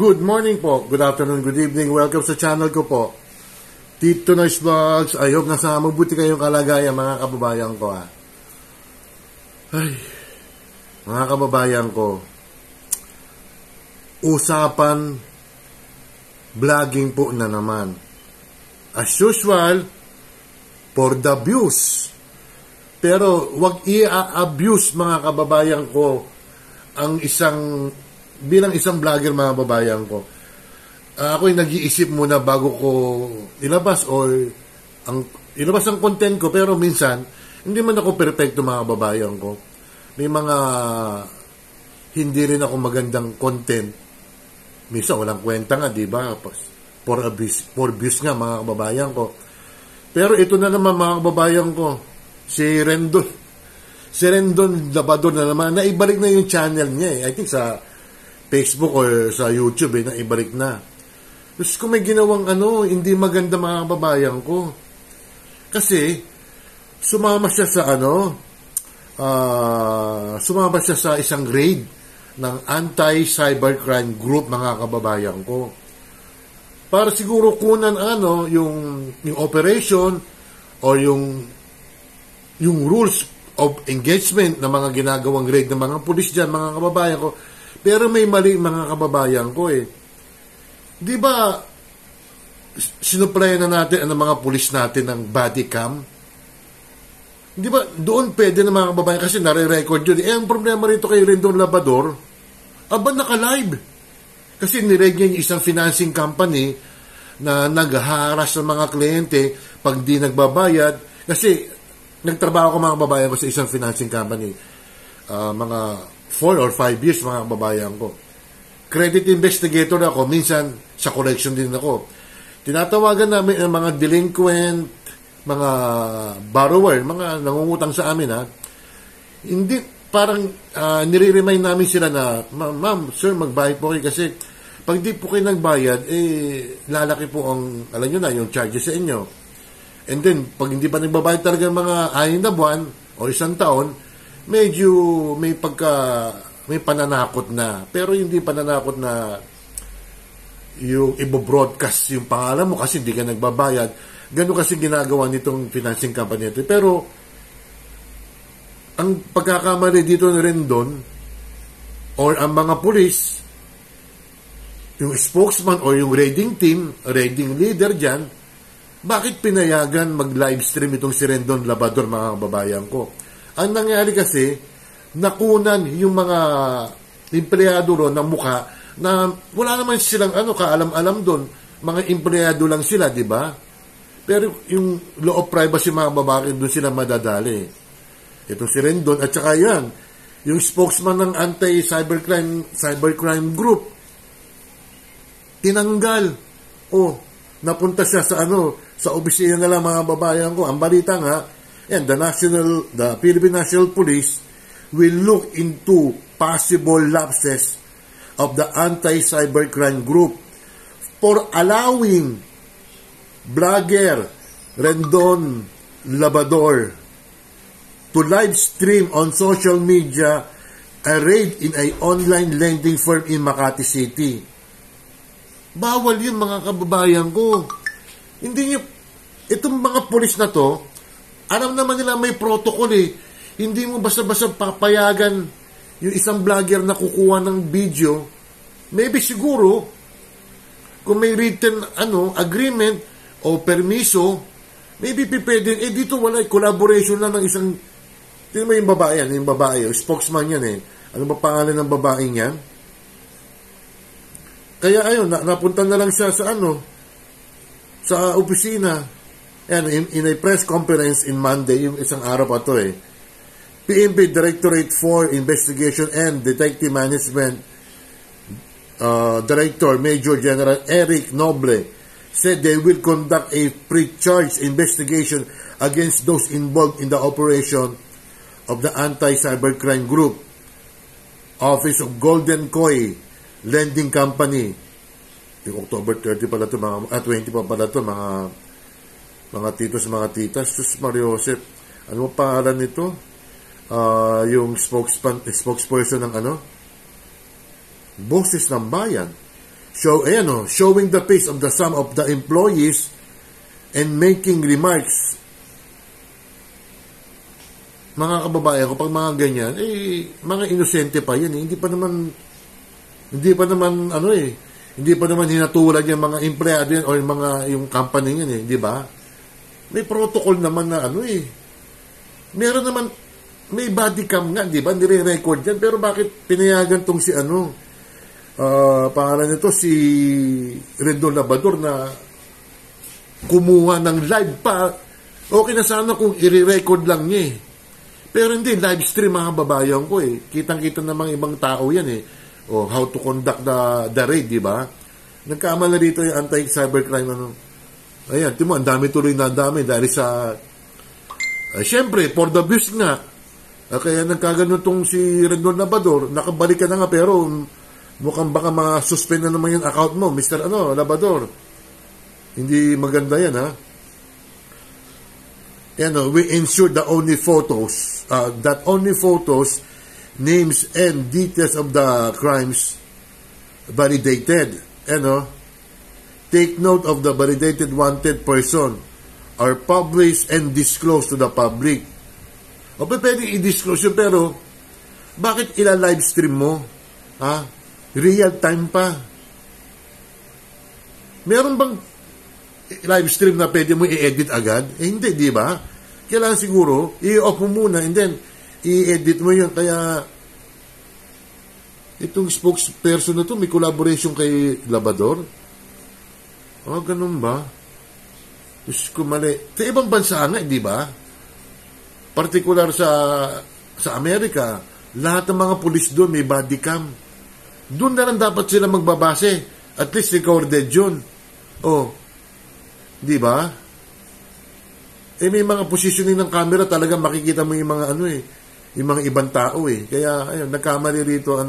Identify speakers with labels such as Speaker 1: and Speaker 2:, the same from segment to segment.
Speaker 1: Good morning po, good afternoon, good evening, welcome sa channel ko po, Tito Noise Vlogs. I hope nasa mabuti kayong kalagayan mga kababayan ko. Ay, mga kababayan ko, usapan vlogging po na naman. As usual, for the views. Pero wag i-abuse mga kababayan ko ang bilang isang vlogger mga kababayan ko. Ako'y nag-iisip muna bago ko ilabas ilabas ang content ko, pero minsan hindi man ako perfecto mga kababayan ko. May mga hindi rin ako magandang content. Minsan walang kwenta nga, di ba? For views nga mga kababayan ko. Pero ito na naman mga kababayan ko, si Rendon Labrador na naman, naibalik na yung channel niya I think sa Facebook or sa YouTube naibalik na. Tapos kung may ginawang hindi maganda mga kababayan ko. Kasi sumama siya sa isang raid ng anti-cybercrime group mga kababayan ko. Para siguro kunan yung operation or yung rules of engagement na mga ginagawang raid ng mga pulis dyan mga kababayan ko. Pero may mali mga kababayan ko Di ba sinuplayan na natin ang mga pulis natin ng body cam? Di ba doon pwede na mga kababayan kasi nare-record yun. Ang problema rito kay Rendon Labrador, naka-live. Kasi nireg niya yung isang financing company na nag-harass ng mga kliyente pag di nagbabayad. Kasi nagtrabaho ko mga kababayan ko sa isang financing company. Mga 4 or 5 years mga kababayan ko. Credit investigator ako, minsan sa collection din ako. Tinatawagan namin ang mga delinquent, mga borrower, mga nangungutang sa amin Hindi, parang nire-remind namin sila na, ma'am, sir, magbayad po kayo kasi pag di po kayo nagbayad, lalaki po ang, alam nyo na, yung charges sa inyo. And then, pag hindi pa nagbabayad talaga mga 6 na buwan o 1 taon, medyo may pananakot na. Pero hindi pananakot na yung i-broadcast yung pangalan mo kasi hindi ka nagbabayad. Ganun kasi ginagawa nitong financing company ito. Pero ang pagkakamali dito na rin doon or ang mga pulis, yung spokesman or yung raiding team, raiding leader dyan, bakit pinayagan mag-live stream itong si Rendon Labrador mga kababayan ko? Ang nangyari kasi, nakunan yung mga empleyado ron ng mukha na wala naman silang kaalam-alam doon. Mga empleyado lang sila, di ba? Pero yung law of privacy mga babae, doon sila madadali. Ito si Rendon at saka yan, yung spokesman ng anti-cybercrime group, tinanggal. Napunta siya sa opisina na lang mga babayan ko. Ang balita nga, and the Philippine National Police will look into possible lapses of the anti-cybercrime group for allowing blogger Rendon Labrador to live stream on social media a raid in an online lending firm in Makati City. Bawal yun mga kababayan ko. Hindi nyo, itong mga pulis na to, alam naman nila may protocol Hindi mo basta-basta papayagan yung isang vlogger na kukuha ng video. Maybe siguro, kung may written agreement o permiso, maybe pwede. Dito wala, collaboration lang ng isang, tingnan mo yung babae yan, yung babae, yung spokesman yan Ano ba pangalan ng babaeng yan? Kaya napunta na lang siya sa sa opisina. In a press conference in Monday, yung isang araw pa to PNP Directorate for Investigation and Detective Management Director Major General Eric Noble said they will conduct a pre-charge investigation against those involved in the operation of the anti-cybercrime group, Office of Golden Koi Lending Company. Yung October 30 pala ito, 20 pa pala ito, mga titos, mga titas. Sus Mario Joseph, ano mo pangalan nito? Yung spokesperson ng Boses ng Bayan. showing the face of the some of the employees and making remarks. Mga kababayan ko, pag mga ganyan, mga inosente pa yan. Hindi pa naman hinatulad yung mga empleyado yan o yung company yan, di ba? May protocol naman na meron naman, may body cam nga, di ba? Nire-record yan. Pero bakit pinayagan tong si pangalan nito, si Rendon Labrador na kumuha ng live pa. Okay na sana kung i-record lang niya Pero hindi, live stream mga babayan ko Kitang-kita namang ibang tao yan how to conduct the raid, di ba? Nagkamala rito yung anti-cybercrime Ayan, timo, ang dami tuloy na dami dahil sa syempre, for the views nga. Kaya nagkaganon tong si Rendon Labrador, nakabalik ka na nga pero mukhang baka ma-suspend na naman yung account mo, Mr. Labrador. Hindi maganda yan, ha? We ensure that only photos, names and details of the crimes validated. Take note of the validated wanted person are published and disclosed to the public. O pwede i-disclose yun, pero bakit ila-live stream mo? Real time pa. Meron bang live stream na pwede mo i-edit agad? Hindi, di ba? Kailangan siguro, i-off mo muna and then i-edit mo yun. Kaya itong spokesperson na to, may collaboration kay Labrador. Ganun ba? Diyos ko, mali. Sa ibang bansa nga, di ba? Partikular sa Amerika, lahat ng mga pulis doon may body cam. Doon na lang dapat sila magbabase. At least recorded yun. Di ba? May mga positioning ng camera, talaga makikita mo yung mga yung mga ibang tao Kaya, ayun, nagkamali rito,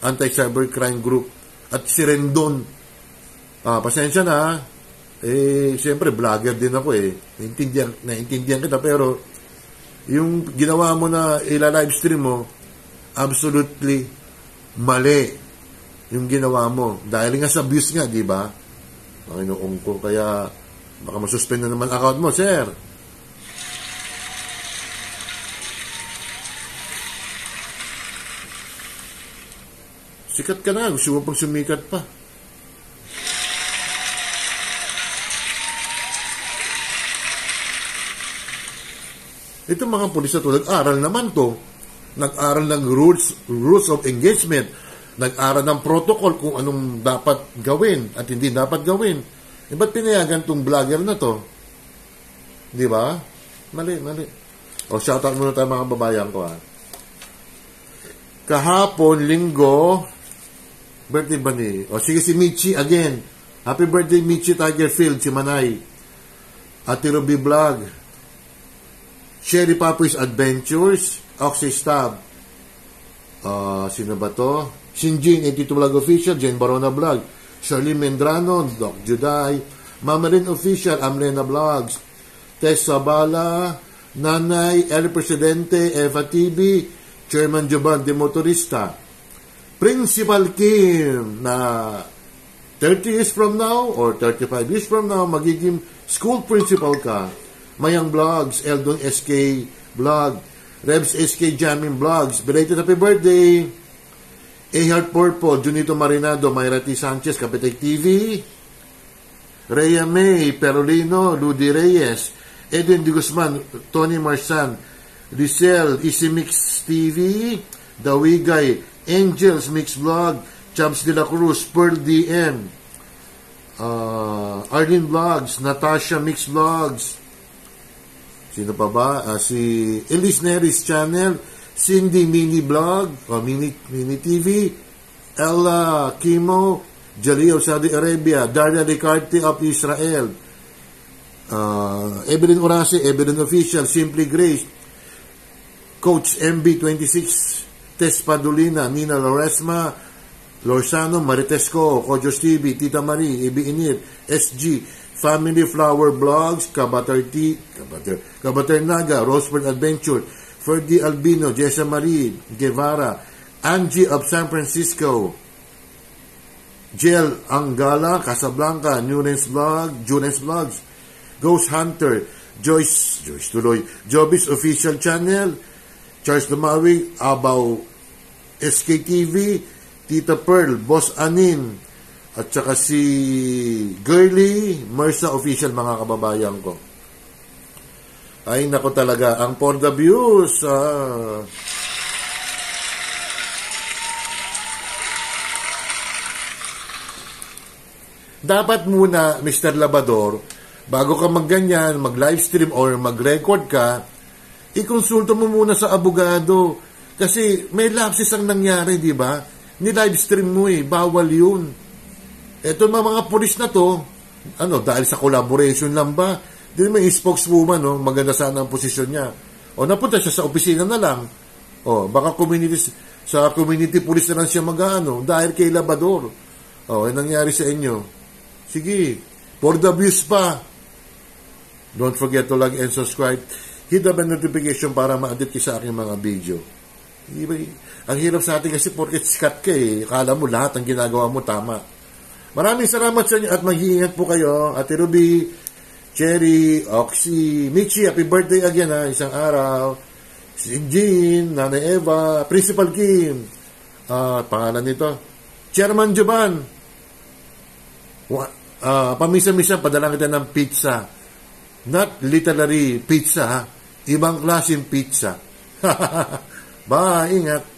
Speaker 1: anti-cybercrime group. At si Rendon. Pasensya na, siyempre, vlogger din ako naintindihan kita, pero yung ginawa mo na ila-live stream mo, absolutely mali yung ginawa mo. Dahil nga sa views nga, di ba? Panginoon ko, kaya baka masuspend na naman account mo, sir. Sikat ka na, gusto mo pang sumikat pa. Ito mga pulis na to, nag-aral naman to. Nag-aral ng rules of engagement. Nag-aral ng protocol kung anong dapat gawin at hindi dapat gawin. Ba't pinayagan tong vlogger na to? Di ba? Mali. Shoutout muna tayo mga babayan ko, Kahapon, linggo, birthday ba ni? Sige, si Michi again. Happy birthday, Michi Tigerfield, si Manay. Ate Ruby Vlog. Sherry Papoy's Adventures. Oxy Stab. Sino ba to? Shinjin, 82 Vlog Official. Jen Barona Vlog. Charlene Mendrano. Doc Juday. Mamarin Official. Amrena Vlogs. Tess Sabala. Nanay. El Presidente. Eva TV. Chairman Jovan de Motorista. Principal Kim na 30 years from now or 35 years from now, magiging school principal ka. Mayang Vlogs, Eldon SK Vlog, Rebs SK Jamming Vlogs, belated happy birthday. A-Heart Purple, Junito Marinado, Mayra T. Sanchez, Kapitek TV, Rhea May, Perolino, Ludi Reyes, Edwin D. Guzman, Tony Marsan, Rizal, Easy Mix TV, Dawigay, Angels Mix Vlog, Chubs de la Cruz, Pearl DM, Arlene Vlogs, Natasha Mix Vlogs, sino pa ba? Si Elise Neris Channel, Cindy Mini Vlog, Mini TV, Ella Kimo, Jalil Saudi Arabia, Daria Ricarte of Israel, Evelyn Orase, Evelyn Official, Simply Grace, Coach MB26, Tess Padulina, Nina Loresma, Lorsano, Maritesco, Kojos TV, Tita Marie, Ibi Inir, SG, Family Flower Blogs, Kabater Naga, Rosebud Adventure, Ferdy Albino, Jessa Marie, Guevara, Angie of San Francisco, Jel Angala, Casablanca, Nunez Vlog, Junes Vlogs, Ghost Hunter, Joyce tuloy, Jobis Official Channel, Charles Dumawi, Abaw SKTV, Tita Pearl, Boss Anin, at saka si Girly, Mersa Official, mga kababayan ko. Ay, nako talaga, ang for the views, dapat muna, Mr. Labador, bago ka magganyan, mag-livestream or mag-record ka, ikonsulto mo muna sa abogado. Kasi may lapses ang nangyari, di ba? Ni-livestream mo bawal yun. Eto mga pulis na to, dahil sa collaboration lang ba? Di may spokeswoman, maganda sana ang posisyon niya. O napunta siya sa opisina na lang. O baka sa community police na lang siya dahil kay Labador. O nangyari sa inyo. Sige, for the views pa. Don't forget to like and subscribe. Hit the bell notification para ma-update ka sa aking mga video. Diba? Ang hirap sa atin kasi porket sikat ka Akala mo lahat ang ginagawa mo tama. Maraming salamat sa inyo at mag-iingat po kayo. Ate Ruby, Cherry, Oxy, Michi, happy birthday again isang araw. Si Jean, Nanay Eva, Principal Kim, pangalan nito, Chairman Joban. Pamisa-misa, padala kita ng pizza. Not literally pizza, ibang klaseng pizza. Bye, ingat.